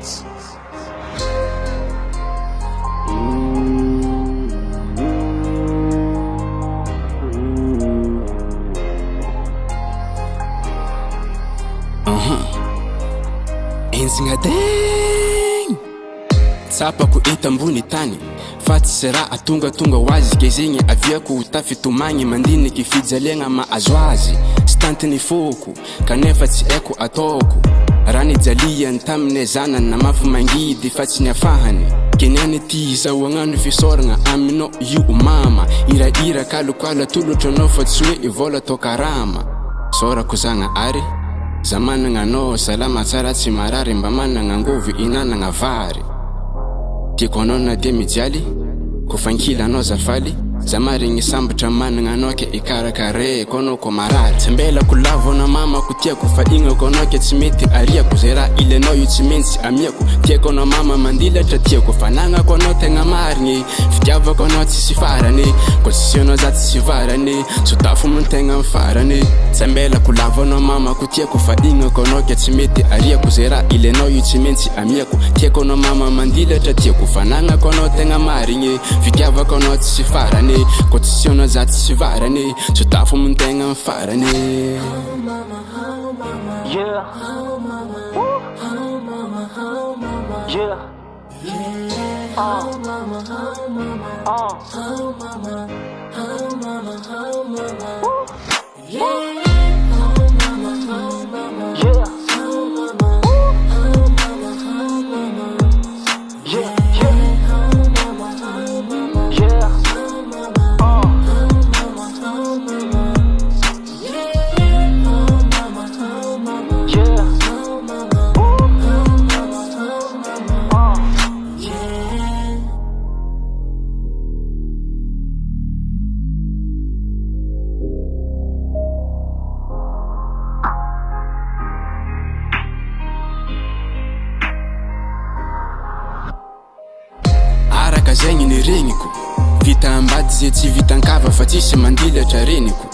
Beats. Enzingadeng tsapako ita ambony tany fa tsy raha atongatonga ho azy ke zegny aviako tafitomagny mandiniky fijaliagna mahazo azy tsy tantiny foko kanefa tsy haiko ataoko raha nijaliany taminay zanany na mafy mangidy fa tsy niafahany keniany ty izao agnano fisoragna aminao io mama iraira kalokala tolotranao fa tsy hoe ivola tao karama sorako zagna ary za managna anao salama tsara tsy marary mba managna angovy inanagna vary tiako anao na dia mijaly ko fankila anao zafaly za marigny sambatra managna anao ke ikarakare ko anao ko marary tsy ambelako lavo na mamako tiako fa ignako anao ke tsy mety ariako zay raha ilanao io tsy maintsy amiako tiako anao mama mandilatra tiako fanagnako anao tegna marigny fitiavako anao tsisy farany ko tsisy anao za tsisy varany sotafo mantegna mifarany tsy ambelako lavo anao mamako tiako fa ignako anao ke tsy mety ariako zay raha ilanao io tsy maintsy amiako tiako anao mama mandilatra tiako fanagnako anao tegna marigny fitiavako anao tsisy farany ko tsisy anao za tsisy varany sotafo mantegna mifarany Yeah. Yeah. araka zegny ny regniko vita ambady zay tsy vitankava fa tsisy mandilatra reniko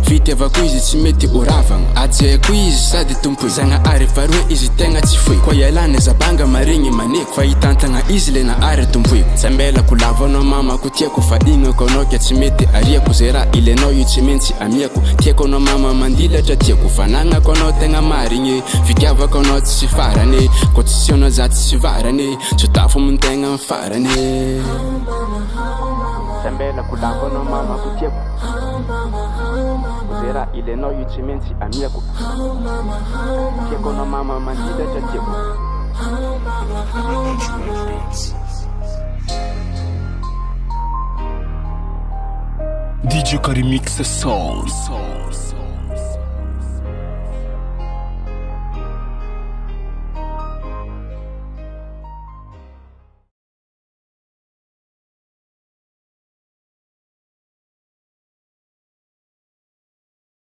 fitiavako izy tsy mety oravagna ajaiko izy sady tompo zagna ary faroe izy tegna tsy foy koa ialany zabanga maregny maneko fa hitantagna izy le na ary tompoiko tsy ambelako lavo anao mamako tiako fa ignako anao ke tsy mety ariako zay raha ilanao io tsy maintsy amiako tiako anao mama mandilatra tiako fanagnako anao tegna marigny fitiavako anao tsisy farany ko tsisy anao za tsisy varany sotafo mantegna mifarany tsy ambelako lavo anao mamako tiako zay raha ilanao io tsy maintsy amiako tiako anao mama mandilatra tiako DJ Karimix Soul.